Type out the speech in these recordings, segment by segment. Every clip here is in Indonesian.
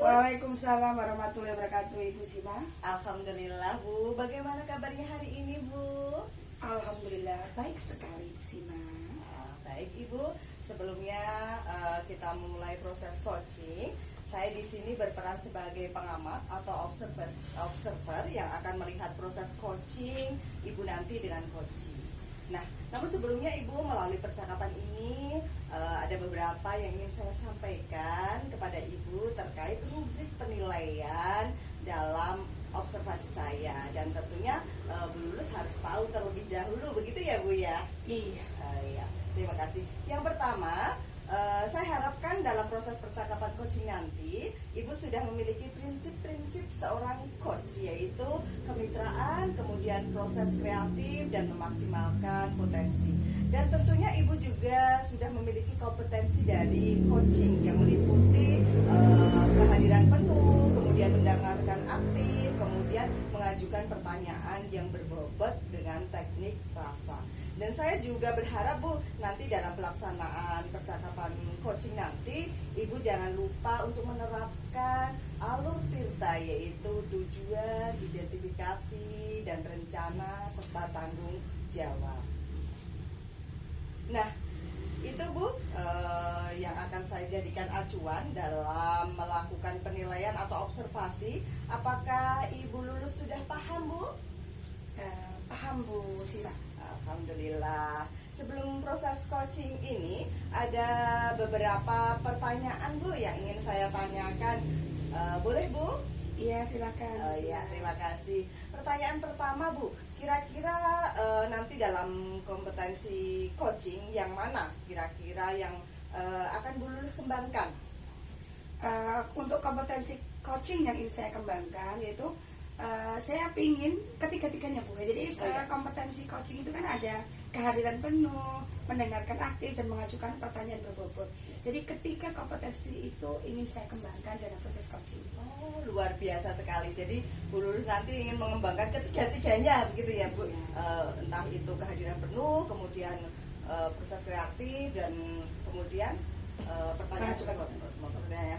Waalaikumsalam warahmatullahi wabarakatuh, Ibu Sima. Alhamdulillah Bu, bagaimana kabarnya hari ini Bu? Alhamdulillah baik sekali, Ibu Sima. Baik Ibu, sebelumnya kita memulai proses coaching. Saya di sini berperan sebagai pengamat atau observer yang akan melihat proses coaching Ibu nanti dengan coaching. Nah, namun sebelumnya Ibu, melalui percakapan ini ada beberapa yang ingin saya sampaikan kepada Ibu terkait rubrik penilaian dalam observasi saya. Dan tentunya Bu Lulus harus tahu terlebih dahulu, begitu ya Bu ya? Iya. Iya, terima kasih. Yang pertama, saya harapkan dalam proses percakapan coaching nanti Ibu sudah memiliki prinsip-prinsip seorang coach, yaitu kemitraan, kemudian proses kreatif dan memaksimalkan potensi. Dan tentunya Ibu juga sudah memiliki kompetensi dari coaching yang meliputi kehadiran penuh, kemudian mendengarkan aktif, kemudian mengajukan pertanyaan yang berbobot dengan teknik rasa. Dan saya juga berharap Bu, nanti dalam pelaksanaan percakapan coaching nanti Ibu jangan lupa untuk menerapkan alur tirta, yaitu tujuan, identifikasi, dan rencana serta tanggung jawab. Nah, itu Bu yang akan saya jadikan acuan dalam melakukan penilaian atau observasi. Apakah Ibu Lulus sudah paham Bu? Paham Bu Sima. Alhamdulillah. Sebelum proses coaching ini ada beberapa pertanyaan Bu yang ingin saya tanyakan. Boleh Bu? Iya, silakan. Iya, terima kasih. Pertanyaan pertama Bu, kira-kira nanti dalam kompetensi coaching yang mana kira-kira yang akan Bu Lulus kembangkan? Untuk kompetensi coaching yang ingin saya kembangkan yaitu saya pingin ketiga-tiganya Bu. Jadi kompetensi coaching itu kan ada kehadiran penuh, mendengarkan aktif, dan mengajukan pertanyaan berbobot. Jadi ketiga kompetensi itu ingin saya kembangkan dalam proses coaching. Oh, luar biasa sekali. Jadi Bu Lulus nanti ingin mengembangkan ketiga-tiganya begitu ya Bu. Entah itu kehadiran penuh, kemudian proses kreatif, dan kemudian pertanyaan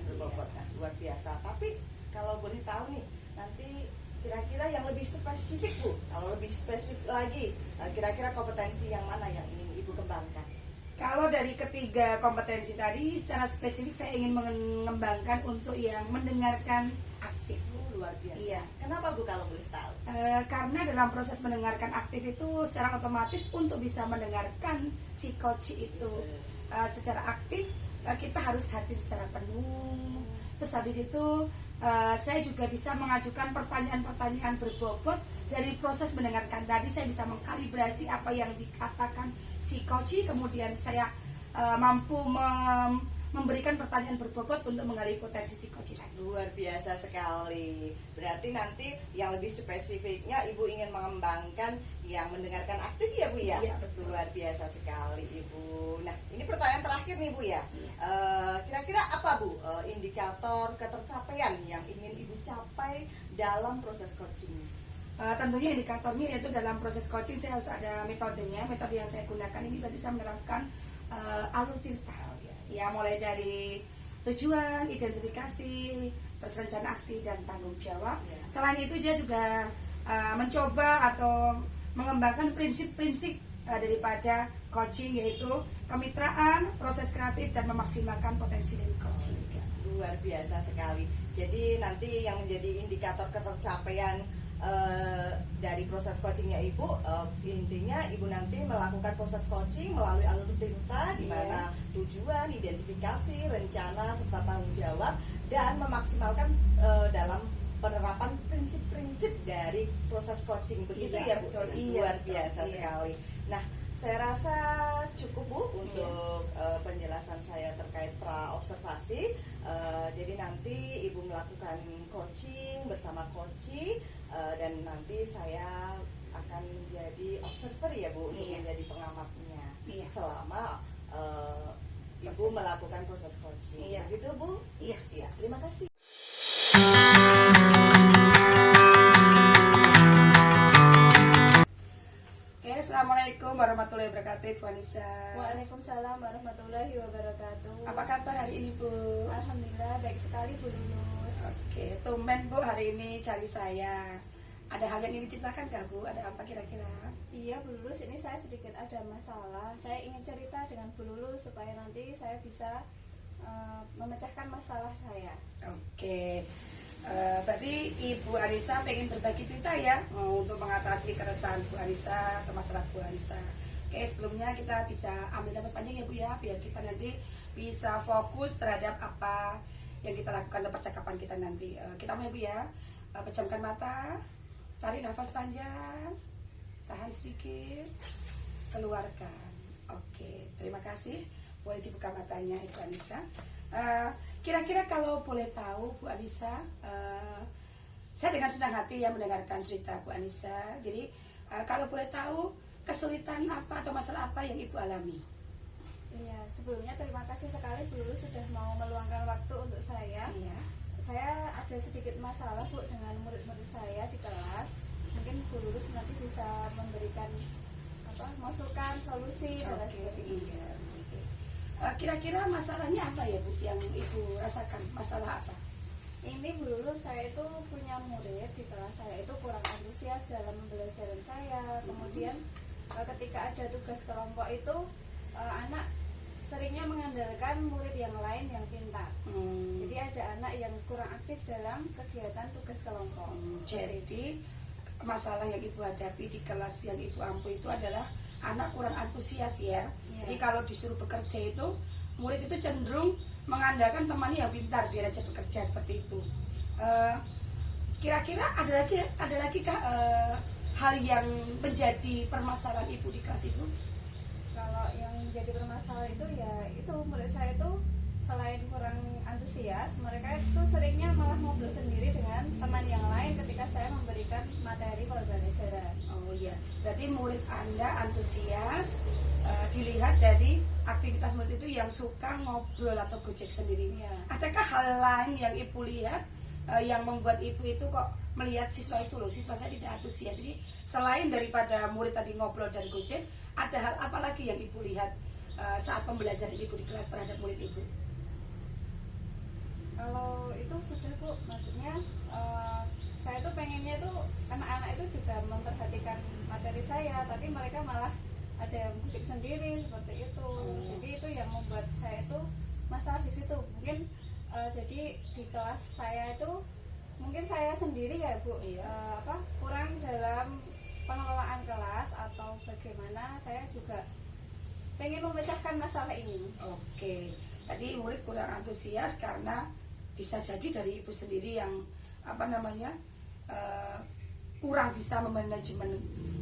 berbobot. Nah, luar biasa. Tapi kalau boleh tahu nih, nanti kira-kira yang lebih spesifik Bu, kalau lebih spesifik lagi, kira-kira kompetensi yang mana yang ingin Ibu kembangkan? Kalau dari ketiga kompetensi tadi, secara spesifik saya ingin mengembangkan untuk yang mendengarkan aktif. Luar biasa. Iya. Kenapa Bu kalau boleh tahu? Karena dalam proses mendengarkan aktif itu secara otomatis untuk bisa mendengarkan si coach itu secara aktif, kita harus hadir secara penuh. Terus habis itu saya juga bisa mengajukan pertanyaan-pertanyaan berbobot. Dari proses mendengarkan tadi saya bisa mengkalibrasi apa yang dikatakan si coach, kemudian saya mampu memberikan pertanyaan berbobot untuk menggali potensi si coach tadi. Luar biasa sekali. Berarti nanti yang lebih spesifiknya Ibu ingin mengembangkan yang mendengarkan aktif ya Bu ya? Iya, betul. Luar biasa sekali Ibu. Nah, ini pertanyaan terakhir nih Bu ya. Kira-kira apa Bu indikator ketercapaian yang ingin Ibu capai dalam proses coaching? Tentunya indikatornya yaitu dalam proses coaching saya harus ada metodenya. Metode yang saya gunakan ini berarti saya menerapkan alur tirta. Ya, mulai dari tujuan, identifikasi, terus rencana aksi, dan tanggung jawab. Selain itu dia juga mencoba atau mengembangkan prinsip-prinsip daripada coaching, yaitu kemitraan, proses kreatif, dan memaksimalkan potensi dari coaching. Luar biasa sekali. Jadi nanti yang menjadi indikator ketercapaian dari proses coachingnya Ibu, intinya Ibu nanti melakukan proses coaching melalui alur tirta, di mana tujuan, identifikasi, rencana, serta tanggung jawab, dan memaksimalkan dalam penerapan prinsip-prinsip dari proses coaching, begitu ya Bu? Betul, Luar biasa sekali. Nah, saya rasa cukup Bu untuk penjelasan saya terkait pra-observasi. Jadi nanti Ibu melakukan coaching bersama coaching dan nanti saya akan menjadi observer ya Bu, untuk menjadi pengamatnya selama Ibu melakukan proses coaching. Begitu Bu? Iya. Terima kasih. Assalamualaikum warahmatullahi wabarakatuh, Ibu Anissa. Waalaikumsalam warahmatullahi wabarakatuh. Apa kabar hari ini, Bu? Alhamdulillah baik sekali Bu Lulus. Oke, tumben Bu hari ini cari saya. Ada hal yang ingin diceritakan gak Bu? Ada apa kira-kira? Iya Bu Lulus, ini saya sedikit ada masalah. Saya ingin cerita dengan Bu Lulus supaya nanti saya bisa memecahkan masalah saya. Oke, berarti Ibu Anissa pengen berbagi cerita ya, untuk mengatasi keresahan Bu Anissa atau masalah Bu Anissa. Oke, sebelumnya kita bisa ambil napas panjang ya Bu ya, biar kita nanti bisa fokus terhadap apa yang kita lakukan dalam percakapan kita nanti. Kita mulai Bu ya, pejamkan mata, tarik nafas panjang, tahan sedikit, keluarkan. Oke, terima kasih. Boleh dibuka matanya Ibu Anissa. Kira-kira kalau boleh tahu Bu Anissa, saya dengan senang hati ya mendengarkan cerita Bu Anissa. Jadi kalau boleh tahu kesulitan apa atau masalah apa yang Ibu alami? Iya, sebelumnya terima kasih sekali Bu Lulus sudah mau meluangkan waktu untuk saya. Iya. Saya ada sedikit masalah Bu dengan murid-murid saya di kelas. Mungkin Bu Lulus nanti bisa memberikan masukan, solusi dan lain sebagainya. Iya. Kira-kira masalahnya apa ya Bu yang Ibu rasakan? Masalah apa? Ini Bu Lulus, saya itu punya murid di kelas saya itu kurang antusias dalam pembelajaran saya. Kemudian ketika ada tugas kelompok itu anak seringnya mengandalkan murid yang lain yang pintar. Jadi ada anak yang kurang aktif dalam kegiatan tugas kelompok. Jadi masalah yang Ibu hadapi di kelas yang Ibu ampu itu adalah anak kurang antusias ya. Jadi kalau disuruh bekerja itu murid itu cenderung mengandalkan temannya yang pintar biar aja bekerja seperti itu. Kira-kira ada lagi kah hal yang menjadi permasalahan Ibu di kelas Ibu? Kalau yang jadi permasalahan itu ya itu murid saya itu selain kurang antusias, mereka itu seringnya malah ngobrol sendiri dengan teman yang lain ketika saya memberikan materi pembelajaran. Oh iya, berarti murid Anda antusias, dilihat dari aktivitas murid itu yang suka ngobrol atau gojek sendiri. Adakah hal lain yang Ibu lihat yang membuat Ibu itu kok melihat siswa itu loh, siswa saya tidak antusias? Jadi selain daripada murid tadi ngobrol dan gojek, ada hal apa lagi yang Ibu lihat saat pembelajaran Ibu di kelas terhadap murid Ibu? Kalau itu sudah Bu, maksudnya saya tuh pengennya tuh anak-anak itu juga memperhatikan materi saya, tapi mereka malah ada yang gojek sendiri seperti itu. Jadi itu yang membuat saya itu masalah di situ. Mungkin jadi di kelas saya itu mungkin saya sendiri ya Bu, kurang dalam pengelolaan kelas atau bagaimana, saya juga pengen memecahkan masalah ini. Oke, tadi murid kurang antusias karena bisa jadi dari Ibu sendiri yang kurang bisa memanajemen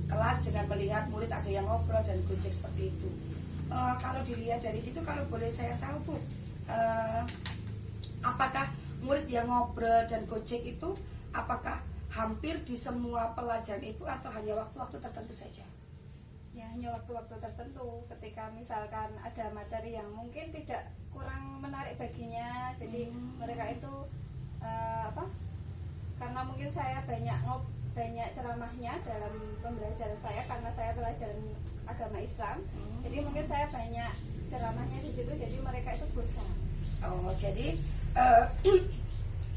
kelas dengan melihat murid ada yang ngobrol dan gojek seperti itu. Kalau dilihat dari situ, kalau boleh saya tahu Bu, apakah murid yang ngobrol dan gojek itu apakah hampir di semua pelajaran Ibu atau hanya waktu-waktu tertentu saja? Ya hanya waktu-waktu tertentu, ketika misalkan ada materi yang mungkin tidak kurang menarik baginya, jadi mereka itu karena mungkin saya banyak ceramahnya dalam pembelajaran saya, karena saya pelajaran agama Islam, jadi mungkin saya banyak ceramahnya di situ, jadi mereka itu bosan. Oh, jadi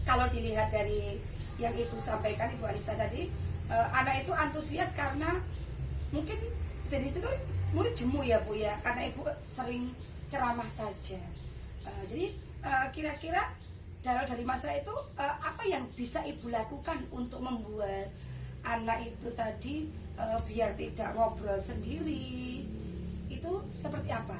kalau dilihat dari yang Ibu sampaikan, Ibu Anissa tadi, anak itu antusias karena mungkin dari itu kan murid jemu ya Bu ya, karena Ibu sering ceramah saja. Jadi kira-kira dari masa itu apa yang bisa Ibu lakukan untuk membuat anak itu tadi biar tidak ngobrol sendiri, itu seperti apa?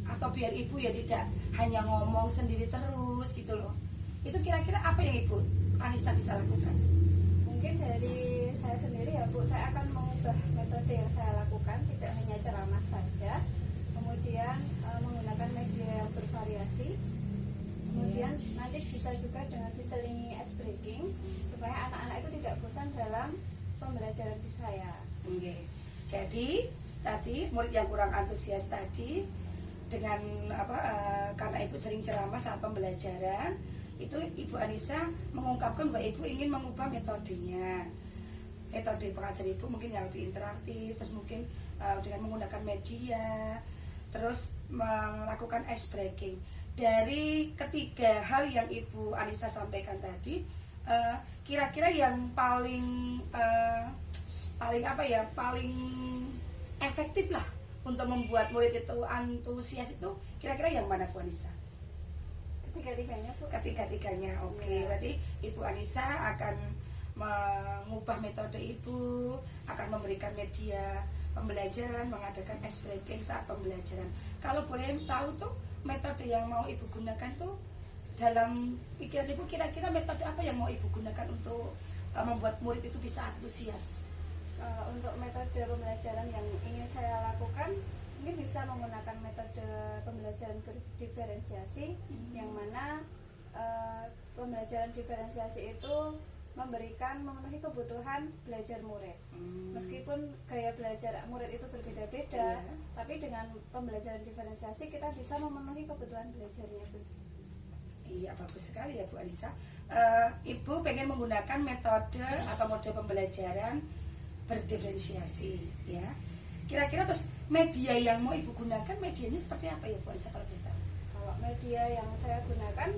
Atau biar Ibu ya tidak hanya ngomong sendiri terus gitu loh. Itu kira-kira apa yang Ibu Anissa bisa lakukan? Mungkin dari saya sendiri ya Bu, saya akan mengubah metode yang saya lakukan, tidak hanya ceramah bisa juga dengan diselingi ice breaking supaya anak-anak itu tidak bosan dalam pembelajaran di saya. Oke. Jadi tadi murid yang kurang antusias tadi dengan karena ibu sering ceramah saat pembelajaran, itu Ibu Anissa mengungkapkan bahwa ibu ingin mengubah metodenya. Metode pengajar ibu mungkin yang lebih interaktif, terus mungkin dengan menggunakan media, terus melakukan ice breaking. Dari ketiga hal yang Ibu Anissa sampaikan tadi, kira-kira yang paling efektif lah untuk membuat murid itu antusias itu kira-kira yang mana Bu Anissa? Ketiga-tiganya Bu. Ketiga-tiganya, oke. Ya. Berarti Ibu Anissa akan mengubah metode ibu, akan memberikan media pembelajaran, mengadakan ice breaking saat pembelajaran. Kalau boleh tahu tuh metode yang mau ibu gunakan tuh dalam pikiran ibu, kira-kira metode apa yang mau ibu gunakan untuk membuat murid itu bisa antusias? Untuk metode pembelajaran yang ingin saya lakukan, mungkin bisa menggunakan metode pembelajaran diferensiasi, yang mana pembelajaran diferensiasi itu memenuhi kebutuhan belajar murid. Meskipun gaya belajar murid itu berbeda-beda, tapi dengan pembelajaran diferensiasi kita bisa memenuhi kebutuhan belajarnya. Iya, bagus sekali ya Bu Anissa. Ibu pengen menggunakan metode atau mode pembelajaran berdiferensiasi, ya. Kira-kira terus media yang mau ibu gunakan, medianya seperti apa ya Bu Anissa kalau boleh tahu? Kalau media yang saya gunakan,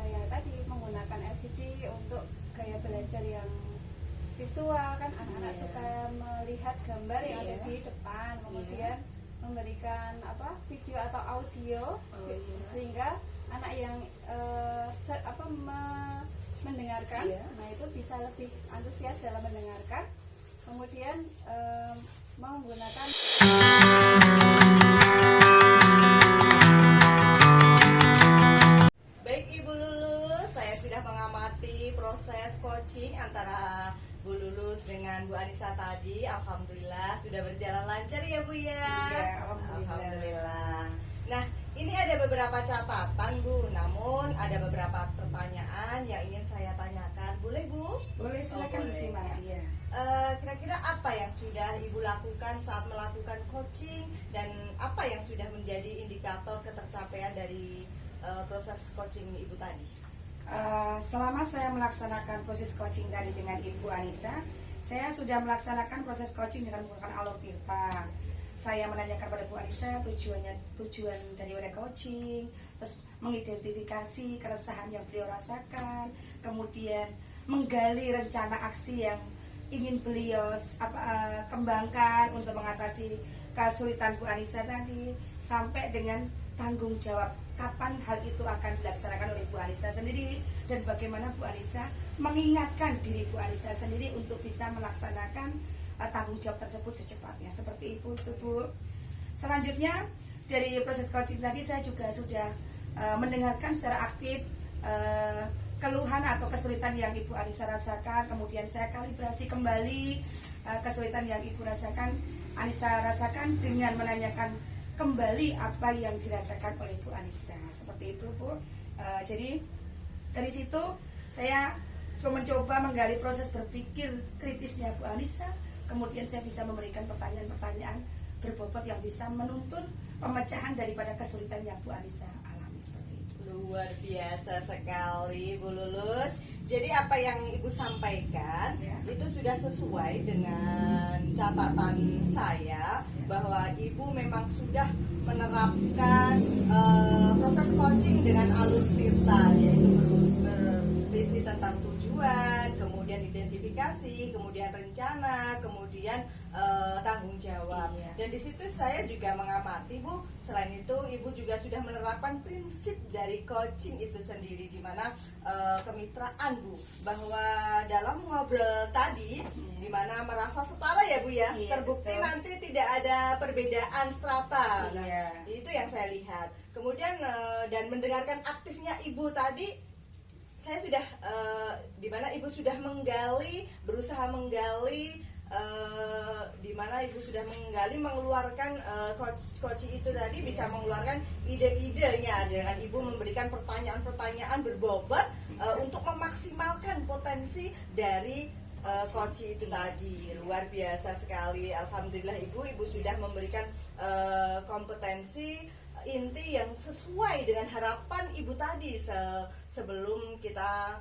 ya tadi menggunakan LCD untuk gaya belajar yang visual, kan anak-anak suka melihat gambar yang ada di depan, kemudian memberikan video atau audio, sehingga anak yang mendengarkan, nah itu bisa lebih antusias dalam mendengarkan. Kemudian menggunakan Baik Ibu Lulus, saya sudah mengamati proses coaching antara Bu Lulus dengan Bu Anissa tadi. Alhamdulillah sudah berjalan lancar ya Bu ya. Iya, Alhamdulillah. Nah, ini ada beberapa catatan Bu, namun ada beberapa pertanyaan yang ingin saya tanyakan. Boleh Bu? Boleh, silakan Bu Sima. Iya. Kira-kira apa yang sudah Ibu lakukan saat melakukan coaching dan apa yang sudah menjadi indikator ketercapaian dari proses coaching Ibu tadi? Selama saya melaksanakan proses coaching tadi dengan Ibu Anissa, saya sudah melaksanakan proses coaching dengan menggunakan Alur Tirta. Saya menanyakan pada Bu Anissa tujuan daripada coaching, terus mengidentifikasi keresahan yang beliau rasakan, kemudian menggali rencana aksi yang ingin beliau kembangkan untuk mengatasi kesulitan Bu Anissa tadi, sampai dengan tanggung jawab kapan hal itu akan dilaksanakan oleh Bu Anissa sendiri, dan bagaimana Bu Anissa mengingatkan diri Bu Anissa sendiri untuk bisa melaksanakan tanggung jawab tersebut secepatnya. Seperti itu Bu. Selanjutnya dari proses coaching tadi saya juga sudah mendengarkan secara aktif keluhan atau kesulitan yang Ibu Anissa rasakan, kemudian saya kalibrasi kembali kesulitan yang Ibu Anissa rasakan dengan menanyakan kembali apa yang dirasakan oleh Bu Anissa. Seperti itu Bu. Jadi dari situ saya mencoba menggali proses berpikir kritisnya Bu Anissa, kemudian saya bisa memberikan pertanyaan-pertanyaan berbobot yang bisa menuntun pemecahan daripada kesulitan yang Bu Anissa alami. Seperti itu. Luar biasa sekali Bu Lulus. Jadi apa yang Ibu sampaikan itu sudah sesuai dengan catatan saya, bahwa Ibu memang sudah menerapkan proses coaching dengan Alur Tirta, yaitu berisi tentang tujuan, kemudian identifikasi, kemudian rencana, kemudian tanggung jawab. Dan di situ saya juga mengamati Bu, selain itu Ibu juga sudah menerapkan prinsip dari coaching itu sendiri, di mana kemitraan Bu, bahwa dalam ngobrol tadi di mana merasa setara ya Bu ya, terbukti betul. Nanti tidak ada perbedaan strata. Nah, itu yang saya lihat. Kemudian dan mendengarkan aktifnya Ibu tadi, saya sudah di mana Ibu sudah berusaha menggali di mana ibu sudah menggali, mengeluarkan coach itu tadi bisa mengeluarkan ide-idenya dengan ibu memberikan pertanyaan-pertanyaan berbobot untuk memaksimalkan potensi dari coach itu tadi. Luar biasa sekali, alhamdulillah ibu sudah memberikan kompetensi inti yang sesuai dengan harapan ibu tadi sebelum kita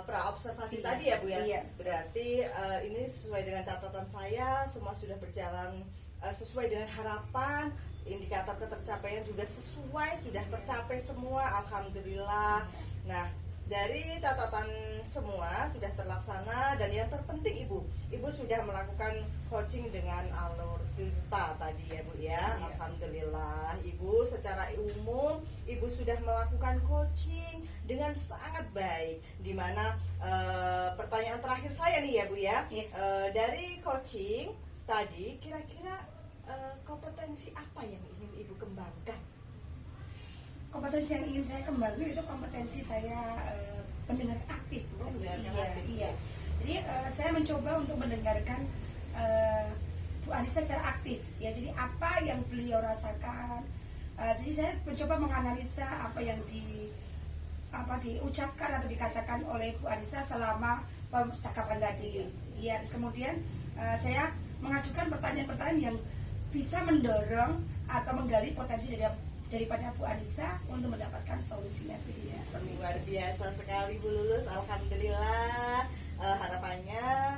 pra-observasi tadi ya Bu ya. Iya. Berarti ini sesuai dengan catatan saya, semua sudah berjalan sesuai dengan harapan, indikator ketercapaian juga sesuai, sudah tercapai semua, alhamdulillah. Nah, dari catatan semua sudah terlaksana, dan yang terpenting ibu sudah melakukan coaching dengan alur tirta tadi ya Bu ya. Iya. Alhamdulillah ibu secara umum ibu sudah melakukan coaching dengan sangat baik, dimana pertanyaan terakhir saya nih ya Bu ya. Iya. Dari coaching tadi kira-kira kompetensi apa yang ingin ibu kembangkan? Kompetensi yang ingin saya kembangkan itu kompetensi saya mendengar aktif. Mendengarkan Iya, aktif. iya. Jadi saya mencoba untuk mendengarkan Bu Anissa secara aktif ya. Jadi apa yang beliau rasakan, jadi saya mencoba menganalisa apa yang diucapkan atau dikatakan oleh Bu Anissa selama percakapan tadi ya. Terus kemudian saya mengajukan pertanyaan-pertanyaan yang bisa mendorong atau menggali potensi daripada Bu Anissa untuk mendapatkan solusinya sendiri. Luar biasa sekali Bu Lulus, alhamdulillah. Harapannya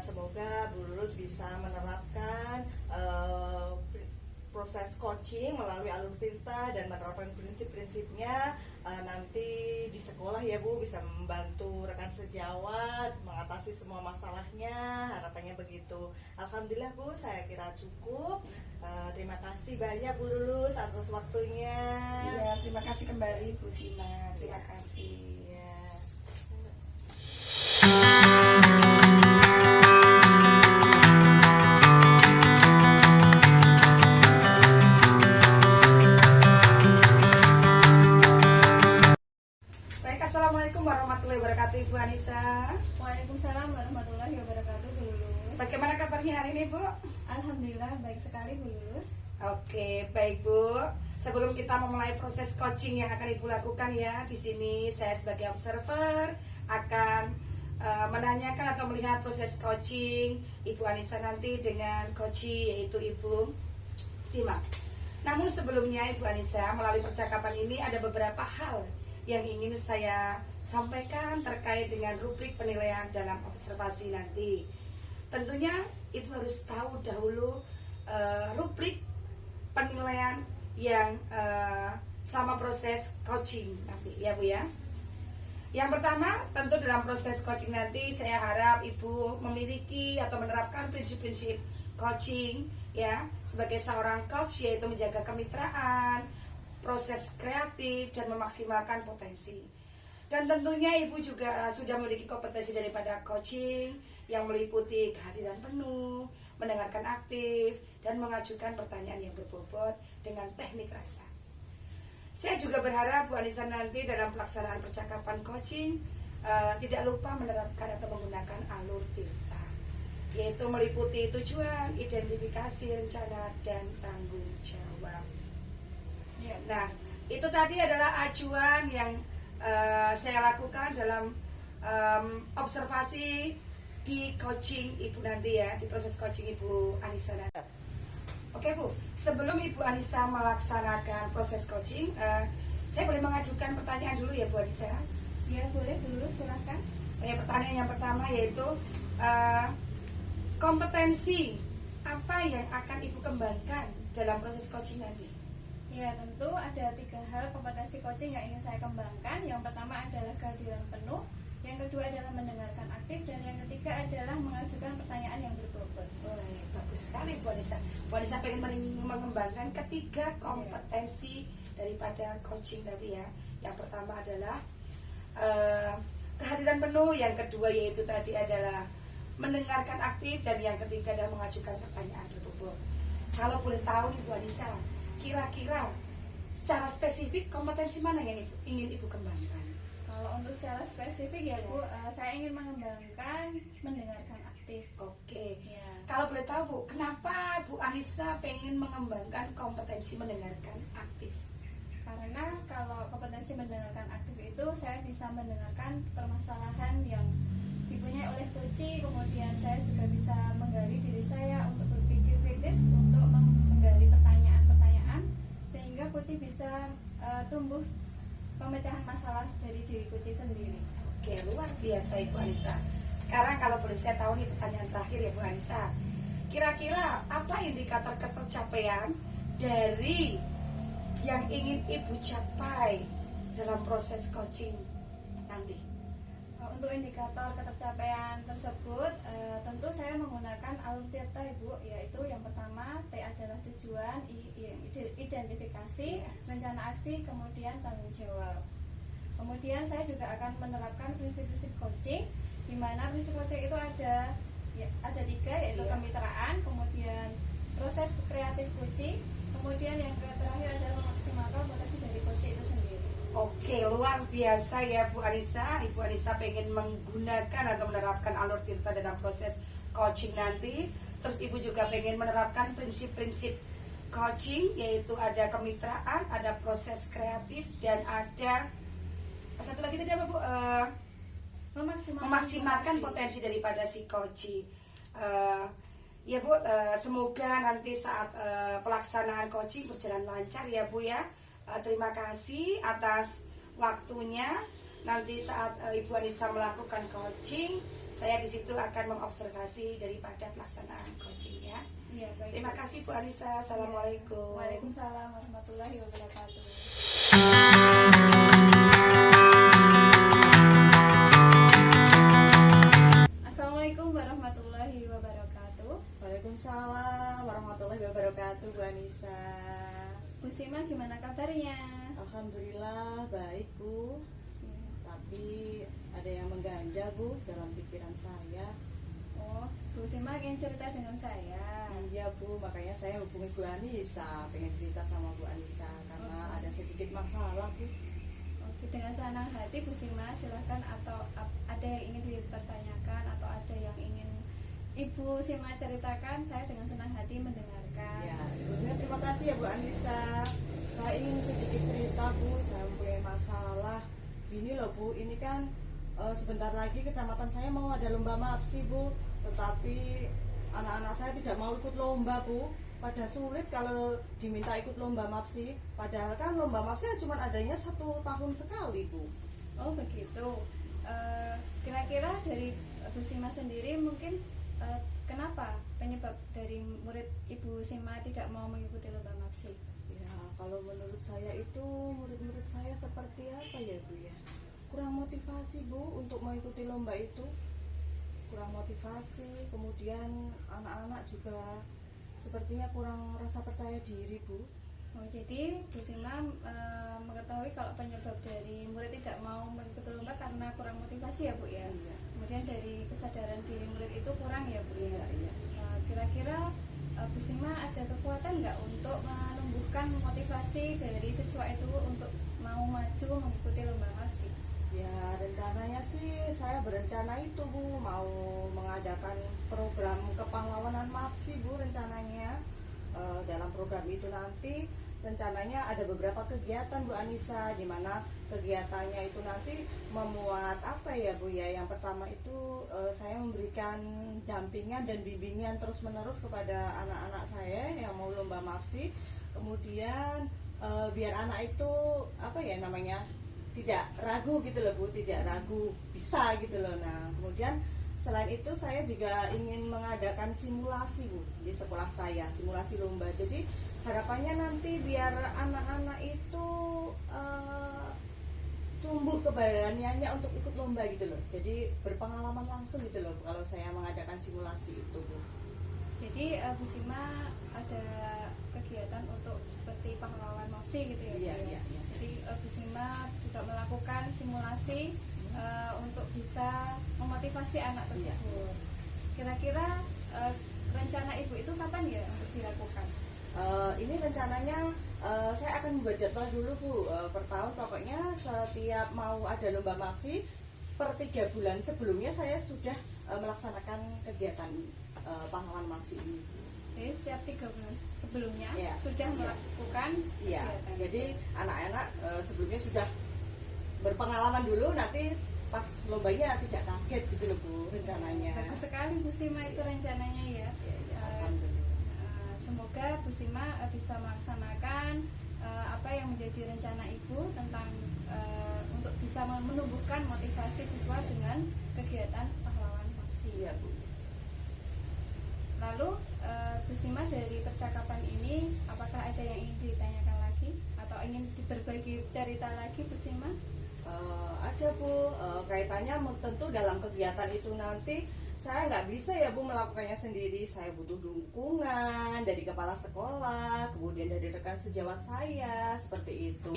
semoga Bu Lulus bisa menerapkan proses coaching melalui alur tirta dan menerapkan prinsip-prinsipnya nanti di sekolah ya Bu, bisa membantu rekan sejawat mengatasi semua masalahnya, harapannya begitu. Alhamdulillah Bu, saya kira cukup. Terima kasih banyak Bu Lulus atas waktunya. Iya, terima kasih kembali Bu Sina. Terima Ya. kasih. Ya. Baik, assalamualaikum warahmatullahi wabarakatuh Ibu Anissa. Waalaikumsalam warahmatullahi wabarakatuh Bu Lulus. Bagaimana kabarnya hari ini Bu? Alhamdulillah baik sekali Bu Lulus. Oke, baik Bu. Sebelum kita memulai proses coaching yang akan Ibu lakukan ya, di sini saya sebagai observer akan menanyakan atau melihat proses coaching Ibu Anissa nanti dengan coachee yaitu Ibu Sima. Namun sebelumnya Ibu Anissa, melalui percakapan ini ada beberapa hal yang ingin saya sampaikan terkait dengan rubrik penilaian dalam observasi nanti. Tentunya Ibu harus tahu dahulu rubrik penilaian yang selama proses coaching nanti ya Bu ya. Yang pertama, tentu dalam proses coaching nanti saya harap Ibu memiliki atau menerapkan prinsip-prinsip coaching ya sebagai seorang coach, yaitu menjaga kemitraan, proses kreatif, dan memaksimalkan potensi. Dan tentunya Ibu juga sudah memiliki kompetensi daripada coaching yang meliputi kehadiran penuh, mendengarkan aktif, dan mengajukan pertanyaan yang berbobot dengan teknik rasa. Saya juga berharap Bu Anissa nanti dalam pelaksanaan percakapan coaching tidak lupa menerapkan atau menggunakan alur tirta, yaitu meliputi tujuan, identifikasi, rencana, dan tanggung jawab. Ya. Nah, itu tadi adalah acuan yang saya lakukan dalam observasi di coaching Ibu nanti ya, di proses coaching Ibu Anissa nanti. Oke Bu, sebelum Ibu Anissa melaksanakan proses coaching, saya boleh mengajukan pertanyaan dulu ya Bu Anissa. Ya boleh Bu Lulus, silahkan. Pertanyaan yang pertama yaitu kompetensi apa yang akan Ibu kembangkan dalam proses coaching nanti? Ya, tentu ada 3 hal kompetensi coaching yang ingin saya kembangkan. Yang pertama adalah kehadiran penuh, yang kedua adalah mendengarkan aktif, dan yang ketiga adalah mengajukan pertanyaan yang berbobot. Bagus sekali Bu Anissa. Bu Anissa pengen mengembangkan ketiga kompetensi daripada coaching tadi ya. Yang pertama adalah kehadiran penuh, yang kedua yaitu tadi adalah mendengarkan aktif, dan yang ketiga adalah mengajukan pertanyaan berbobot. Kalau boleh tahu nih Bu Anissa, kira-kira secara spesifik kompetensi mana yang ingin Ibu kembangkan? Kalau untuk secara spesifik ya Bu, saya ingin mengembangkan mendengarkan aktif. Oke. Ya. Kalau boleh tahu Bu, kenapa Bu Anissa pengen mengembangkan kompetensi mendengarkan aktif? Karena kalau kompetensi mendengarkan aktif itu saya bisa mendengarkan permasalahan yang dipunyai oleh coach, kemudian saya juga bisa menggali diri saya untuk berpikir kritis, untuk menggali pertanyaan-pertanyaan sehingga coach bisa tumbuh pemecahan masalah dari diri coach sendiri. Oke, luar biasa Ibu Anissa. Sekarang kalau boleh saya tahu nih pertanyaan terakhir ya Bu Anissa. Kira-kira apa indikator ketercapaian dari yang ingin Ibu capai dalam proses coaching nanti? Untuk indikator ketercapaian tersebut, tentu saya menggunakan alur Tirta Ibu, yaitu yang pertama T adalah tujuan, identifikasi, rencana aksi, kemudian tanggung jawab. Kemudian saya juga akan menerapkan prinsip-prinsip coaching, di mana prinsip coaching itu ada 3, yaitu kemitraan, kemudian proses kreatif coaching, kemudian yang terakhir adalah memaksimalkan potensi dari coaching itu sendiri. Oke, luar biasa ya Bu Anissa. Ibu Anissa pengen menggunakan atau menerapkan alur Tirta dalam proses coaching nanti. Terus Ibu juga pengen menerapkan prinsip-prinsip coaching, yaitu ada kemitraan, ada proses kreatif, dan ada satu lagi tadi apa Bu? Memaksimalkan potensi daripada si coaching. Ya Bu, semoga nanti saat pelaksanaan coaching berjalan lancar ya Bu ya. Terima kasih atas waktunya. Nanti saat Ibu Anissa melakukan coaching, saya di situ akan mengobservasi daripada pelaksanaan coaching ya. Iya, baik. Terima kasih Bu Anissa. Assalamualaikum. Waalaikumsalam warahmatullahi wabarakatuh. Assalamualaikum warahmatullahi wabarakatuh. Waalaikumsalam warahmatullahi wabarakatuh, Bu Anissa. Bu Sima, gimana kabarnya? Alhamdulillah baik Bu. Tapi ada yang mengganjal Bu dalam pikiran saya. Oh, Bu Sima ingin cerita dengan saya. Iya Bu, makanya saya hubungi Bu Anissa, pengen cerita sama Bu Anissa karena ada sedikit masalah Bu. Oke, dengan senang hati Bu Sima, silahkan. Atau ada yang ingin dipertanyakan atau ada yang ingin Ibu Sima ceritakan, saya dengan senang hati mendengarkan. Ya, sebelumnya terima kasih ya Bu Anissa. Saya ingin sedikit cerita Bu, saya punya masalah. Gini loh Bu, ini kan sebentar lagi kecamatan saya mau ada lomba MAPSI Bu, tetapi anak-anak saya tidak mau ikut lomba Bu. Pada sulit kalau diminta ikut lomba MAPSI, padahal kan lomba MAPSI cuma adanya 1 tahun sekali Bu. Oh begitu. Kira-kira dari Bu Sima sendiri mungkin kenapa penyebab dari murid Ibu Sima tidak mau mengikuti lomba MAPSI? Ya, kalau menurut saya itu murid-murid saya seperti apa ya Bu ya? Kurang motivasi Bu untuk mengikuti lomba itu. Kurang motivasi, kemudian anak-anak juga sepertinya kurang rasa percaya diri Bu. Oh, jadi Bu Sima mengetahui kalau penyebab dari murid tidak mau mengikuti lomba karena kurang motivasi ya Bu ya? Iya. Kemudian dari kesadaran diri murid itu kurang ya Bu ya? Iya. Kira-kira Bu Sima ada kekuatan nggak untuk menumbuhkan motivasi dari siswa itu untuk mau maju mengikuti lomba MAPSI? Ya, rencananya sih saya berencana itu Bu, mau mengadakan program kepahlawanan MAPSI Bu rencananya. Dalam program itu nanti rencananya ada beberapa kegiatan Bu Anissa, di mana kegiatannya itu nanti memuat apa ya Bu ya? Yang pertama itu saya memberikan dampingan dan bimbingan terus-menerus kepada anak-anak saya yang mau lomba MAPSI. Kemudian biar anak itu apa ya namanya? Tidak ragu gitu loh Bu, tidak ragu bisa gitu loh. Nah, kemudian selain itu saya juga ingin mengadakan simulasi Bu di sekolah saya, simulasi lomba. Jadi harapannya nanti biar anak-anak itu tumbuh keberaniannya untuk ikut lomba gitu loh. Jadi berpengalaman langsung gitu loh kalau saya mengadakan simulasi itu Bu. Jadi Bu Sima ada kegiatan untuk seperti pahlawan MAPSI gitu ya Bu? Iya, iya. Jadi Bu Sima juga melakukan simulasi untuk bisa memotivasi anak tersebut. Kira-kira rencana Ibu itu kapan ya untuk dilakukan? Ini rencananya saya akan membuat jadwal dulu Bu. Per tahun pokoknya setiap mau ada lomba MAPSI per 3 bulan sebelumnya saya sudah melaksanakan kegiatan pahlawan Maksi ini? Jadi setiap 3 bulan sebelumnya Iya. sudah Iya. melakukan Iya, kegiatan. jadi anak-anak sebelumnya sudah berpengalaman dulu, nanti pas lombanya tidak kaget gitu loh Bu rencananya. Bagus sekali Bu Sima itu rencananya ya. Alhamdulillah. Semoga Bu Sima bisa melaksanakan apa yang menjadi rencana Ibu tentang untuk bisa menumbuhkan motivasi siswa dengan kegiatan pahlawan Maksi. Iya Bu. Lalu Bu Sima dari percakapan ini apakah ada yang ingin ditanyakan lagi atau ingin berbagi cerita lagi Bu Sima? Ada Bu, kaitannya tentu dalam kegiatan itu nanti saya nggak bisa ya Bu melakukannya sendiri, saya butuh dukungan dari kepala sekolah, kemudian dari rekan sejawat saya, seperti itu.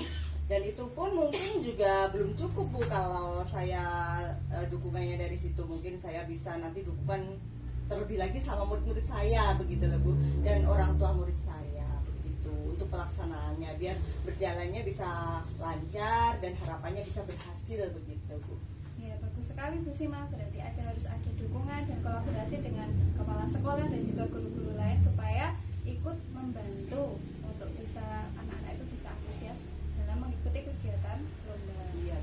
Dan itu pun mungkin juga belum cukup Bu kalau saya dukungannya dari situ, mungkin saya bisa nanti dukungan terlebih lagi sama murid-murid saya, begitu loh Bu, dan orang tua murid saya, begitu, untuk pelaksanaannya biar berjalannya bisa lancar dan harapannya bisa berhasil, begitu Bu. Ya, bagus sekali Bu Sima. Berarti harus ada dukungan dan kolaborasi dengan kepala sekolah dan juga guru-guru lain supaya ikut membantu untuk bisa anak-anak itu bisa antusias dalam mengikuti kegiatan lomba. Iya.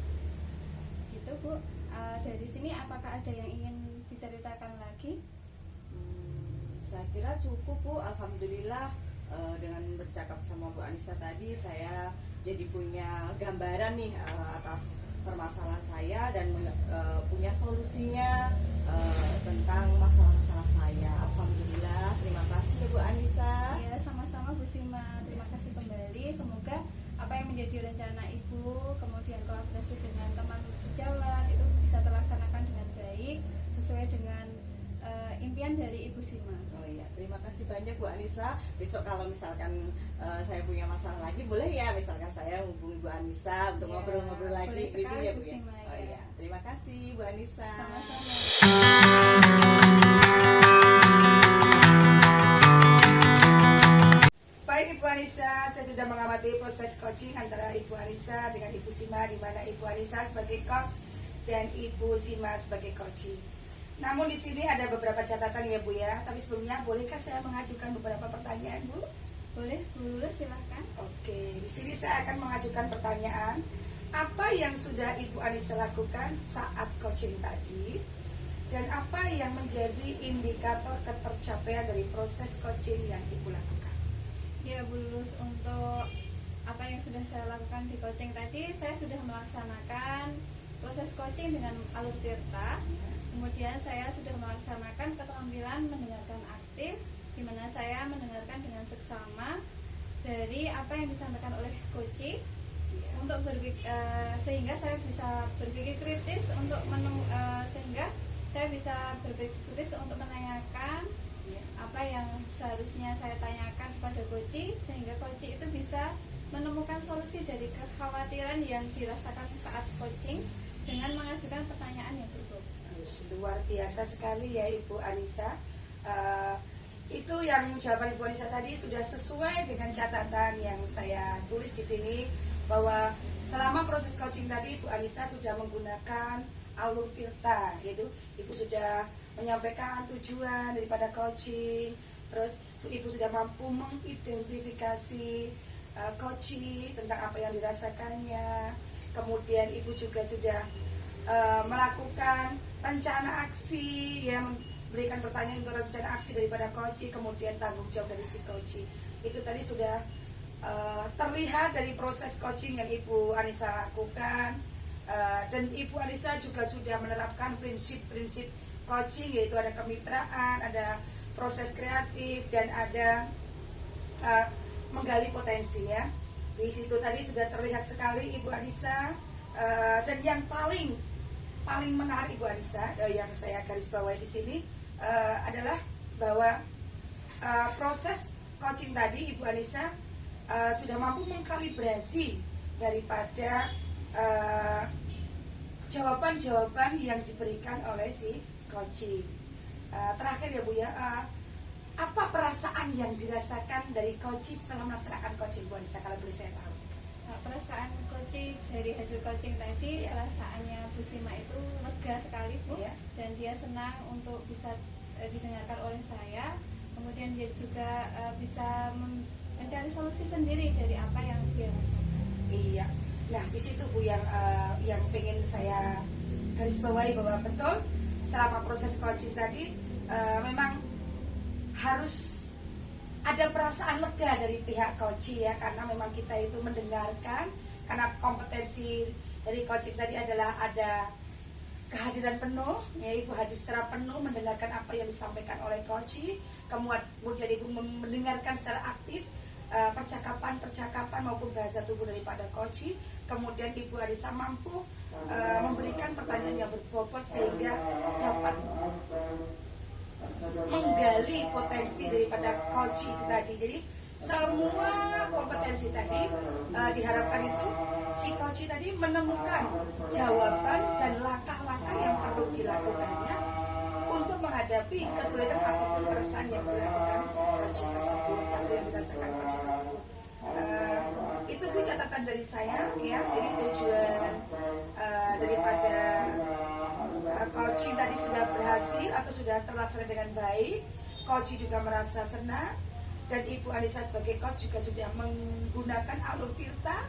Gitu Bu. Dari sini apakah ada yang ingin diceritakan lagi? Saya kira cukup Bu, alhamdulillah. Dengan bercakap sama Bu Anissa tadi saya jadi punya gambaran nih atas permasalahan saya dan punya solusinya tentang masalah-masalah saya. Alhamdulillah, terima kasih ya Bu Anissa. Ya, sama-sama Bu Sima. Terima kasih kembali. Semoga apa yang menjadi rencana Ibu, kemudian kolaborasi dengan teman sejawat itu bisa terlaksanakan dengan baik sesuai dengan impian dari Ibu Sima. Oh iya, terima kasih banyak Bu Anissa. Besok kalau misalkan saya punya masalah lagi, boleh ya misalkan saya hubungi Bu Anissa untuk Ya, ngobrol-ngobrol lagi boleh gitu sekali, ya Bu Bu ya. Sima, Oh ya. iya, terima kasih Bu Anissa. Sama-sama. Baik Ibu Anissa, saya sudah mengamati proses coaching antara Ibu Anissa dengan Ibu Sima, di mana Ibu Anissa sebagai coach dan Ibu Sima sebagai coaching. Namun di sini ada beberapa catatan ya Bu ya. Tapi sebelumnya bolehkah saya mengajukan beberapa pertanyaan Bu? Boleh Bu Lulus, silahkan. Oke, di sini saya akan mengajukan pertanyaan. Apa yang sudah Ibu Anissa lakukan saat coaching tadi? Dan apa yang menjadi indikator ketercapaian dari proses coaching yang Ibu lakukan? Ya Bu Lulus, untuk apa yang sudah saya lakukan di coaching tadi, saya sudah melaksanakan proses coaching dengan alur tirta. Kemudian saya sudah melaksanakan keterampilan mendengarkan aktif, di mana saya mendengarkan dengan seksama dari apa yang disampaikan oleh coaching untuk sehingga saya bisa berpikir kritis untuk sehingga saya bisa berpikir kritis untuk menanyakan apa yang seharusnya saya tanyakan kepada coaching, sehingga coaching itu bisa menemukan solusi dari kekhawatiran yang dirasakan saat coaching dengan mengajukan pertanyaan yang berbobot. Luar biasa sekali ya Ibu Anissa. Itu yang jawaban Ibu Anissa tadi sudah sesuai dengan catatan yang saya tulis di sini, bahwa selama proses coaching tadi Ibu Anissa sudah menggunakan alur tirta, yaitu Ibu sudah menyampaikan tujuan daripada coaching, terus Ibu sudah mampu mengidentifikasi coaching tentang apa yang dirasakannya, kemudian Ibu juga sudah melakukan rencana aksi, yang memberikan pertanyaan untuk rencana aksi daripada coaching, kemudian tanggung jawab dari si coaching. Itu tadi sudah terlihat dari proses coaching yang Ibu Anissa lakukan, dan Ibu Anissa juga sudah menerapkan prinsip-prinsip coaching, yaitu ada kemitraan, ada proses kreatif, dan ada menggali potensi ya. Di situ tadi sudah terlihat sekali Ibu Anissa, dan yang paling menarik Ibu Anissa yang saya garis bawahi di sini adalah bahwa proses coaching tadi Ibu Anissa sudah mampu mengkalibrasi daripada jawaban-jawaban yang diberikan oleh si coaching. Terakhir ya Bu ya, apa perasaan yang dirasakan dari coaching setelah melaksanakan coaching Bu Anissa, kalau boleh saya tahu? Perasaan coaching dari hasil coaching tadi, perasaannya Bu Sima itu lega sekali Bu, Iya. dan dia senang untuk bisa didengarkan oleh saya. Kemudian dia juga bisa mencari solusi sendiri dari apa yang dia rasakan. Iya. Nah, di situ Bu yang pengen saya garis bawahi bahwa betul selama proses coaching tadi memang harus ada perasaan lega dari pihak coaching ya, karena memang kita itu mendengarkan, karena kompetensi dari coaching tadi adalah ada kehadiran penuh, ya Ibu hadir secara penuh mendengarkan apa yang disampaikan oleh coaching, kemudian Ibu mendengarkan secara aktif percakapan maupun bahasa tubuh daripada coaching, kemudian Ibu Anissa mampu memberikan pertanyaan yang berbobot sehingga dapat menggali potensi daripada coach itu tadi. Jadi semua kompetensi tadi diharapkan itu si coach tadi menemukan jawaban dan langkah-langkah yang perlu dilakukannya untuk menghadapi kesulitan ataupun keresahan yang dilakukan coach tersebut atau yang dirasakan coach tersebut. Itu Bu catatan dari saya ya. Jadi tujuan daripada coaching tadi sudah berhasil atau sudah terlaksana dengan baik. Coach juga merasa senang, dan Ibu Anissa sebagai coach juga sudah menggunakan alur tirta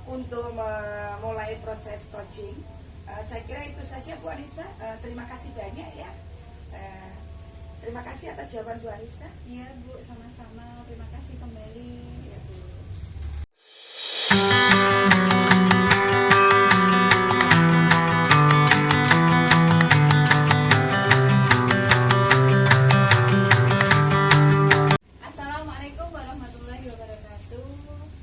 untuk memulai proses coaching. Saya kira itu saja Bu Anissa. Terima kasih banyak ya. Terima kasih atas jawaban Bu Anissa. Iya Bu, sama-sama. Terima kasih kembali. Ya, Bu. Assalamualaikum warahmatullahi wabarakatuh.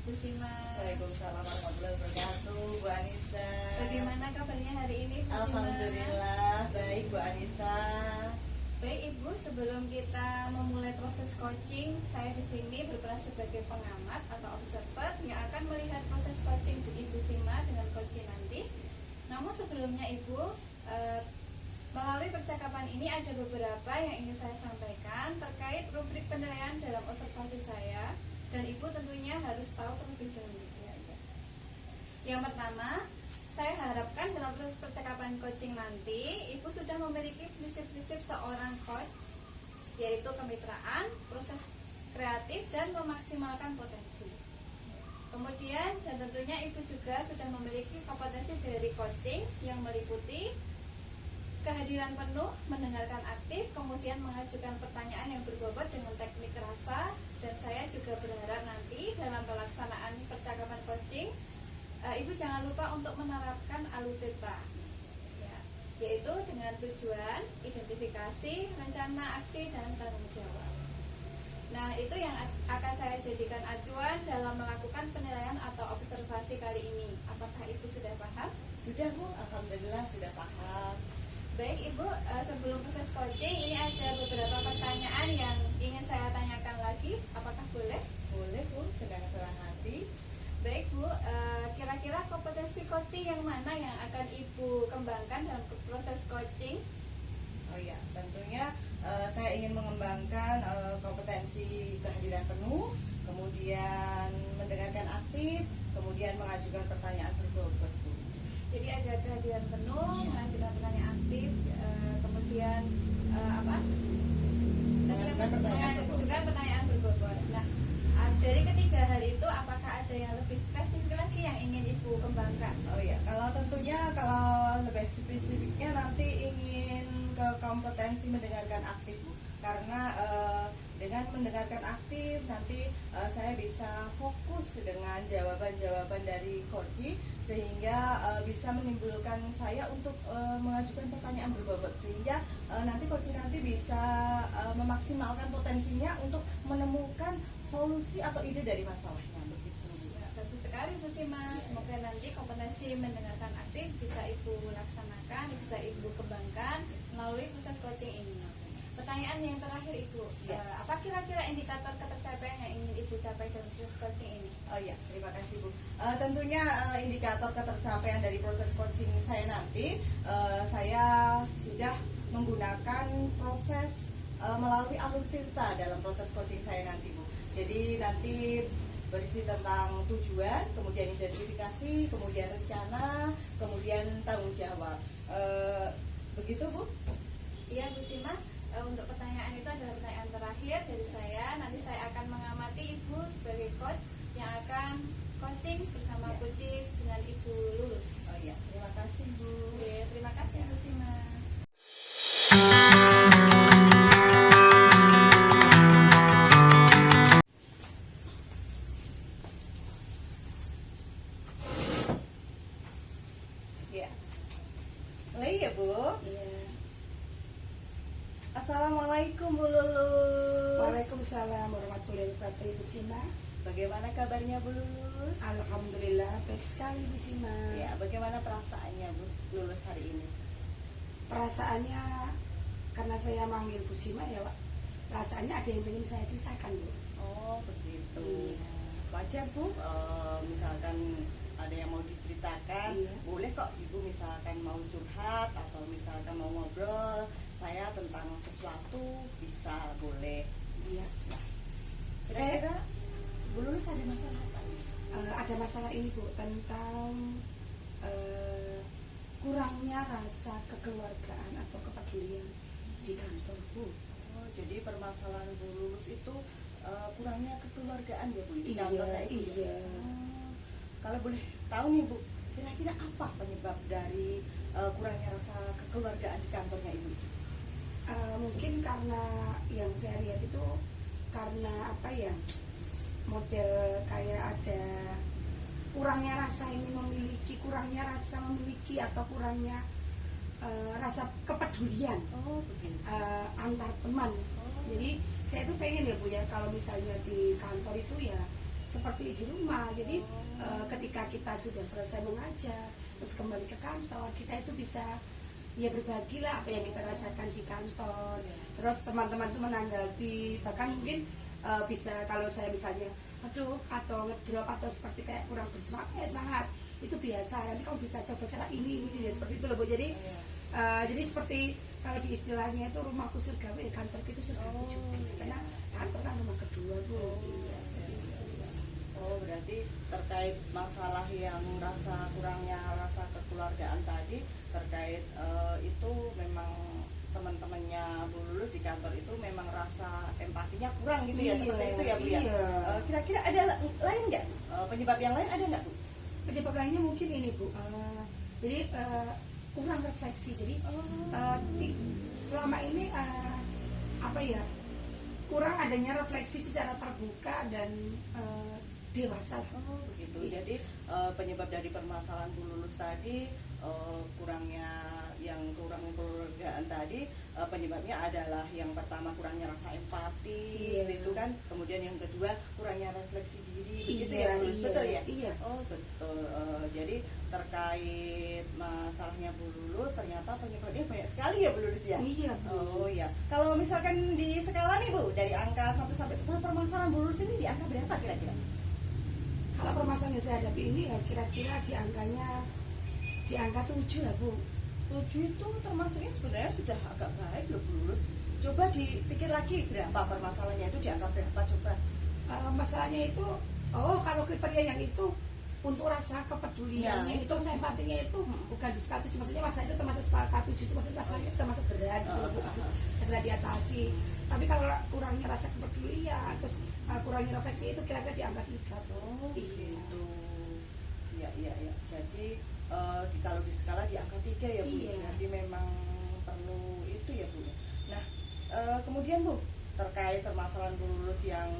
Bu Sima, Waalaikumsalam warahmatullahi wabarakatuh, Bu Anissa. bagaimana kabarnya hari ini Bu Sima? Alhamdulillah baik Bu Anissa. Baik Ibu, sebelum kita memulai proses coaching, saya di sini berperan sebagai pengamat atau observer yang akan melihat proses coaching Bu Ibu Sima dengan coaching nanti. Namun sebelumnya Ibu, melalui percakapan ini ada beberapa yang ingin saya sampaikan terkait rubrik penilaian dalam observasi saya, dan Ibu tentunya harus tahu terlebih dahulu. Yang pertama, saya harapkan dalam proses percakapan coaching nanti Ibu sudah memiliki prinsip-prinsip seorang coach, yaitu kemitraan, proses kreatif, dan memaksimalkan potensi. Kemudian dan tentunya Ibu juga sudah memiliki kompetensi dari coaching yang meliputi kehadiran penuh, mendengarkan aktif, kemudian mengajukan pertanyaan yang berbobot dengan teknik rasa. Dan saya juga berharap nanti dalam pelaksanaan percakapan coaching Ibu jangan lupa untuk menerapkan aluteta, ya, yaitu dengan tujuan, identifikasi, rencana aksi, dan tanggung jawab. Nah, itu yang akan saya jadikan acuan dalam melakukan penilaian atau observasi kali ini. Apakah Ibu sudah paham? Sudah Bu, alhamdulillah sudah paham. Baik Ibu, sebelum proses coaching ini ada beberapa pertanyaan yang ingin saya tanyakan lagi. Apakah boleh? Boleh Bu, sedang senang hati. Baik Bu, kira-kira kompetensi coaching yang mana yang akan Ibu kembangkan dalam proses coaching? Oh iya, tentunya saya ingin mengembangkan kompetensi kehadiran penuh, kemudian mendengarkan aktif, kemudian mengajukan pertanyaan berbobot Bu. Jadi ada kehadiran penuh, mengajukan pertanyaan aktif, kemudian Mengajukan pertanyaan berbobot. mengajukan pertanyaan berbobot. Nah, dari ketiga hal itu, apakah ada yang lebih spesifik lagi yang ingin Ibu kembangkan? Oh iya, kalau lebih spesifiknya nanti ingin ke kompetensi mendengarkan aktif Bu. Karena dengan mendengarkan aktif nanti saya bisa fokus dengan jawaban-jawaban dari coach, sehingga bisa menimbulkan saya untuk mengajukan pertanyaan berbobot, sehingga nanti coach nanti bisa memaksimalkan potensinya untuk menemukan solusi atau ide dari masalahnya begitu. Bagus sekali Bu Sima. Semoga nanti kompetensi mendengarkan aktif bisa Ibu laksanakan, bisa Ibu kembangkan melalui proses coaching ini. Pertanyaan yang terakhir Ibu, apa kira-kira indikator ketercapaian yang ingin Ibu capai dalam proses coaching ini? Oh iya, terima kasih Bu. Tentunya indikator ketercapaian dari proses coaching saya nanti, saya sudah menggunakan proses melalui alur tirta dalam proses coaching saya nanti Bu. Jadi nanti berisi tentang tujuan, kemudian identifikasi, kemudian rencana, kemudian tanggung jawab. Begitu Bu? Iya Bu Sima, untuk pertanyaan itu adalah pertanyaan terakhir dari saya. Nanti saya akan mengamati Ibu sebagai coach yang akan coaching bersama coaching dengan Ibu Lulus. Oh iya, terima kasih Bu. Oke, terima kasih Bu Sima. Ya, mulai ya Bu. Iya. Assalamualaikum Bu Lulus. Waalaikumsalam warahmatullahi wabarakatuh Ibu Sima. Bagaimana kabarnya Bu Lulus? Alhamdulillah baik sekali Ibu Sima. Ya, bagaimana perasaannya Bu Lulus hari ini? Perasaannya karena saya manggil Bu Sima ya Pak, perasaannya ada yang ingin saya ceritakan Bu. Oh begitu. Iya. Wajar Bu, misalkan ada yang mau diceritakan, Iya. boleh kok Ibu misalkan mau curhat atau misalkan mau ngobrol saya tentang sesuatu, bisa boleh. Iya. Nah, Saya kira-kira Bu Lulus ada masalah apa? ada masalah ini Bu tentang kurangnya rasa kekeluargaan atau kepedulian di kantor Bu. Oh, jadi permasalahan Bu Lulus itu kurangnya kekeluargaan ya Bu di Iya, kantornya itu. iya. Oh, kalau boleh tahu nih Bu, kira-kira apa penyebab dari kurangnya rasa kekeluargaan di kantornya Ibu? Mungkin karena yang saya lihat itu karena apa ya, model kayak ada kurangnya rasa ingin memiliki, kurangnya rasa memiliki atau kurangnya rasa kepedulian Oh begitu. antar teman. Jadi saya tuh pengen ya Bu ya, kalau misalnya di kantor itu ya seperti di rumah. Jadi ketika kita sudah selesai mengajar terus kembali ke kantor, kita itu bisa ya berbagilah apa yang kita rasakan di kantor. Terus teman-teman tuh menanggapi, bahkan mungkin bisa kalau saya misalnya aduh atau ngedrop atau seperti kayak kurang bersemangat, itu biasa. Nanti kamu bisa coba cara ini ya, seperti itu loh Bu. Jadi jadi seperti kalau di istilahnya itu rumahku surga, kantorku itu surgaku juga. Karena kantor kan rumah kedua Bu. Iya seperti itu. Oh berarti terkait masalah yang kurangnya rasa kekeluargaan tadi, terkait itu memang teman-temannya Bu Lulus di kantor itu memang rasa empatinya kurang gitu ya, Iya, seperti itu ya Bu ya. iya. Kira-kira ada lain nggak penyebab yang lain, ada nggak Bu? Penyebab lainnya mungkin ini Bu. Jadi kurang refleksi. Jadi selama ini apa ya, kurang adanya refleksi secara terbuka dan dewasa. Oh begitu. Jadi penyebab dari permasalahan Bu Lulus tadi, kurangnya kurang kekeluargaan tadi, penyebabnya adalah yang pertama kurangnya rasa empati, Iya. gitu kan. Kemudian yang kedua kurangnya refleksi diri, begitu Iya, ya Bu Lulus, iya, betul ya? iya. Oh betul. Jadi terkait masalahnya Bu Lulus, ternyata penyebabnya banyak sekali ya Bu Lulus ya? Iya Bu. Oh ya. Kalau misalkan di skala nih Bu, dari angka 1 sampai 10 permasalahan Bu Lulus ini di angka berapa kira-kira? Kalau permasalahan yang saya hadapi ini ya kira-kira di angka 7 lah Bu. 7 itu termasuknya sebenarnya sudah agak baik loh Bu Lulus. Coba dipikir lagi berapa permasalahannya itu, di angka berapa coba? Masalahnya itu, kalau kriteria yang itu untuk rasa kepeduliannya Ya, itu rasa empatinya itu bukan di skala 7, maksudnya masalah itu termasuk skala 7 itu maksudnya masalahnya itu termasuk berat gitu loh Bu, harus segera diatasi. Tapi kalau kurangnya rasa kepedulian terus kurangnya refleksi itu kira-kira di angka 3 Bu. Oh Iya. gitu. Ya. Jadi kalau di skala di angka 3 ya Bu. Iya. Jadi memang perlu itu ya Bu. Nah, kemudian Bu, terkait permasalahan Bu Lulus yang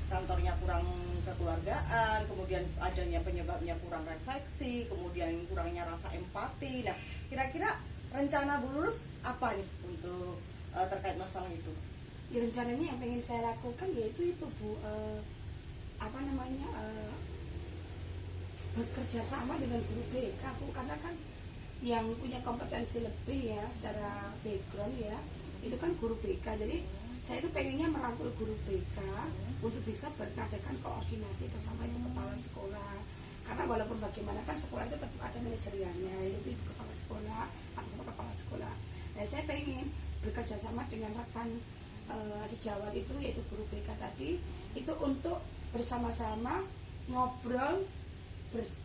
kantornya kurang kekeluargaan, kemudian adanya penyebabnya kurang refleksi, kemudian kurangnya rasa empati. Nah, kira-kira rencana Bu Lulus apa nih untuk terkait masalah itu? Ya, rencananya yang pengen saya lakukan yaitu itu Bu, bekerja sama dengan guru BK Bu, karena kan yang punya kompetensi lebih ya secara background ya itu kan guru BK. Jadi saya itu pengennya merangkul guru BK untuk bisa mengadakan koordinasi bersama ibu kepala sekolah, karena walaupun bagaimana kan sekolah itu tetap ada manajerialnya, yaitu ibu kepala sekolah atau kepala sekolah. Nah saya pengen bekerja sama dengan rekan sejawat itu yaitu guru BK tadi itu untuk bersama-sama ngobrol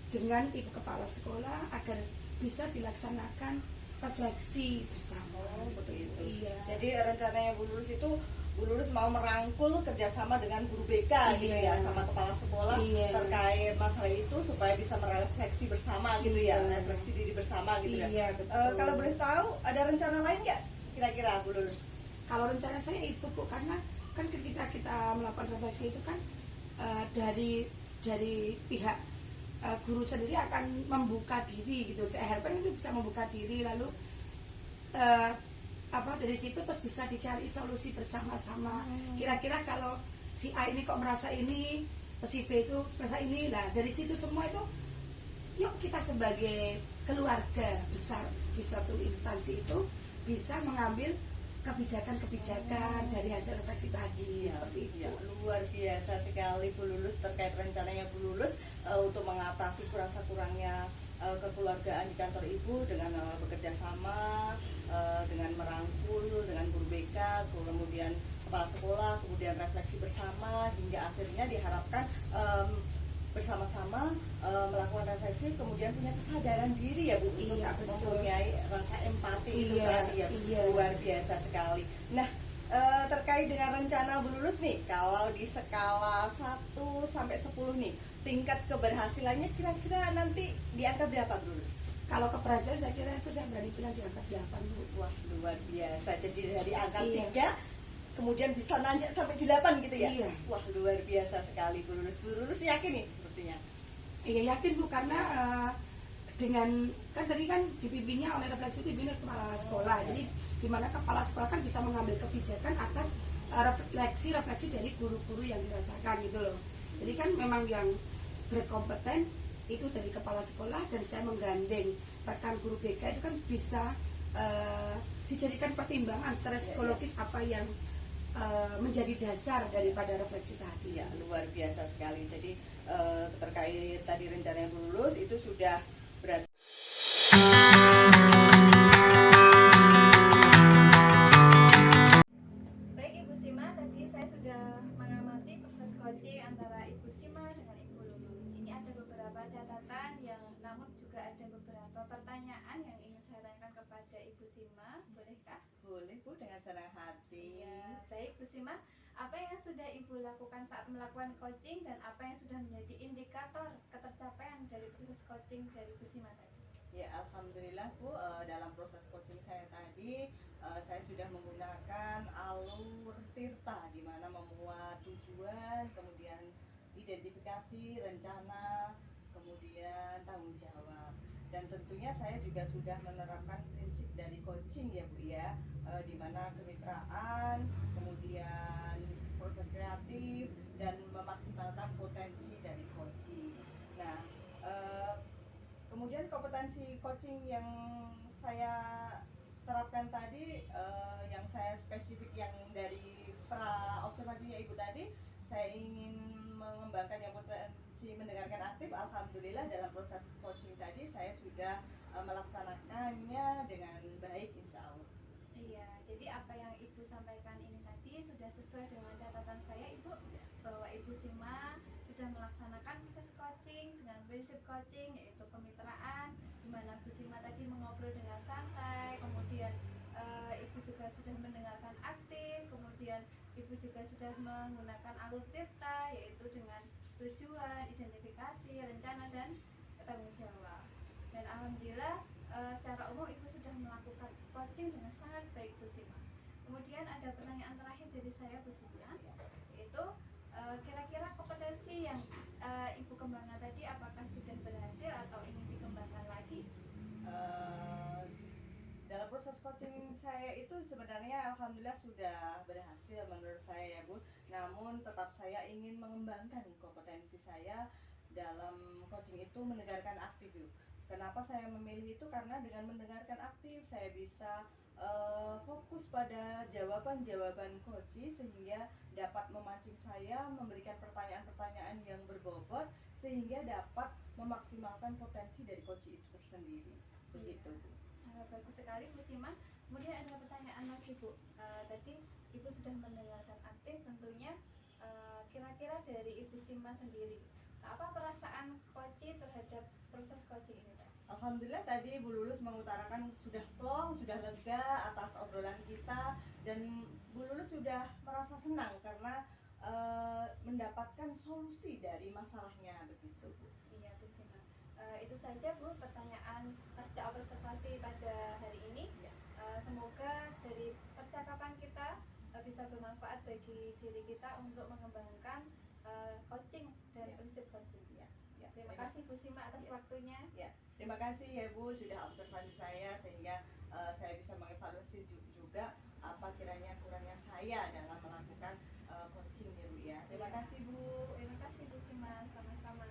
dengan ibu kepala sekolah agar bisa dilaksanakan refleksi bersama. Betul itu. Iya. Jadi rencananya Bu Lulus itu Bu Lulus mau merangkul kerjasama dengan guru BK gitu ya, Iya. sama kepala sekolah Iya. terkait masalah itu supaya bisa merefleksi bersama gitu ya, Iya. refleksi diri bersama gitu ya. Iya, betul. Kalau boleh tahu ada rencana lain nggak kira-kira Bu Lulus? Kalau rencana saya itu Bu, karena kan ketika kita melakukan refleksi itu kan dari pihak guru sendiri akan membuka diri gitu. Saya harapkan itu bisa membuka diri, lalu dari situ terus bisa dicari solusi bersama-sama. Kira-kira kalau si A ini kok merasa ini, terus si B itu merasa ini, lah dari situ semua itu yuk kita sebagai keluarga besar di suatu instansi itu bisa mengambil kebijakan-kebijakan dari hasil refleksi tadi, seperti itu. Ya, luar biasa sekali Bu Lulus terkait rencananya Bu Lulus untuk mengatasi kurang-kurangnya kekeluargaan di kantor ibu dengan bekerja sama, dengan merangkul dengan guru BK, kemudian kepala sekolah, kemudian refleksi bersama hingga akhirnya diharapkan bersama-sama melakukan refleksi, kemudian punya kesadaran diri ya Bu, Iya, untuk betul. mempunyai rasa empati itu Iya, tadi ya, iya. luar biasa sekali. Nah, terkait dengan rencana Bu Lulus nih, kalau di skala 1 sampai 10 nih, tingkat keberhasilannya kira-kira nanti di angka berapa Bu Lulus? Kalau keberhasilan saya kira itu saya berani bilang di angka 8 Bu. Wah, luar biasa. Jadi dari angka Iya. 3 kemudian bisa nanjak sampai 8 gitu ya? Iya. Wah, luar biasa sekali Bu Lulus. Bu Lulus yakin nih sepertinya? Iya yakin Bu, karena dengan kan tadi kan dipimpinnya oleh refleksi itu dipimpin oleh kepala sekolah. Jadi di mana kepala sekolah kan bisa mengambil kebijakan atas refleksi dari guru-guru yang dirasakan gitu loh. Jadi kan memang yang berkompeten itu dari kepala sekolah, dan saya menggandeng rekan guru BK itu kan bisa dijadikan pertimbangan secara psikologis apa yang menjadi dasar daripada refleksi tadi. Ya, luar biasa sekali. Jadi terkait tadi rencananya Bu Lulus itu sudah berarti Baik Ibu Sima, tadi saya sudah mengamati proses coaching antara Ibu Sima dengan Ibu Lulus. Ini ada beberapa catatan yang namun juga ada beberapa pertanyaan yang ingin saya tanyakan kepada Ibu Sima. Bolehkah? boleh Bu dengan senang hati. Ya, baik Bu Sima. Apa yang sudah Ibu lakukan saat melakukan coaching dan apa yang sudah menjadi indikator ketercapaian dari proses coaching dari Bu Sima tadi? Ya, alhamdulillah Bu, dalam proses coaching saya tadi saya sudah menggunakan alur tirta di mana memuat tujuan, kemudian identifikasi, rencana, kemudian tanggung jawab. Dan tentunya saya juga sudah menerapkan prinsip dari coaching ya Bu ya, di mana kemitraan, kemudian proses kreatif dan memaksimalkan potensi dari coaching. Nah, kemudian kompetensi coaching yang saya terapkan tadi, yang saya spesifik yang dari pra observasinya Ibu tadi, saya ingin mengembangkan yang potensi mendengarkan aktif. Alhamdulillah dalam proses coaching tadi saya sudah melaksanakannya dengan baik insya Allah. Iya, jadi apa yang Ibu sampaikan ini tadi sudah sesuai dengan catatan saya Ibu, bahwa Ibu Sima sudah melaksanakan proses coaching dengan prinsip coaching yaitu kemitraan, di mana Bu Sima tadi mengobrol dengan santai, kemudian Ibu juga sudah mendengarkan aktif, kemudian Ibu juga sudah menggunakan alur tirta yaitu dengan tujuan, identifikasi, rencana, dan tanggung jawab. Dan alhamdulillah secara umum Ibu sudah melakukan coaching dengan sangat baik Bu Sima. Kemudian ada pertanyaan terakhir dari saya Bu Sima, yaitu kira-kira kompetensi yang Ibu kembangkan tadi apakah sudah berhasil atau ingin dikembangkan lagi? Dalam proses coaching saya itu sebenarnya alhamdulillah sudah berhasil menurut saya ya Bu. Namun tetap saya ingin mengembangkan kompetensi saya dalam coaching itu mendengarkan aktif Bu. Kenapa saya memilih itu? Karena dengan mendengarkan aktif saya bisa fokus pada jawaban-jawaban coach sehingga dapat memancing saya memberikan pertanyaan-pertanyaan yang berbobot sehingga dapat memaksimalkan potensi dari coach itu tersendiri. Begitu Bu. Bagus sekali Bu Sima. Kemudian ada pertanyaan lagi Bu. Tadi Ibu sudah mendengarkan aktif, tentunya kira-kira dari Ibu Sima sendiri, apa perasaan Koci terhadap proses coaching ini, Pak? Alhamdulillah tadi Bu Lulus mengutarakan sudah plong, sudah lega atas obrolan kita, dan Bu Lulus sudah merasa senang karena mendapatkan solusi dari masalahnya begitu Bu. Iya, Bu Sima. Itu saja Bu pertanyaan pasca observasi pada hari ini. Ya. Semoga dari percakapan kita bisa bermanfaat bagi diri kita untuk mengembangkan coaching dan Ya. prinsip coaching. Ya, ya. Terima kasih Bu Sima atas Ya. waktunya. Ya, terima kasih ya Bu sudah observasi saya sehingga saya bisa mengevaluasi juga apa kiranya kurangnya saya dalam melakukan coaching ya Bu ya. Terima Ya. kasih Bu. Terima kasih Bu Sima, sama-sama.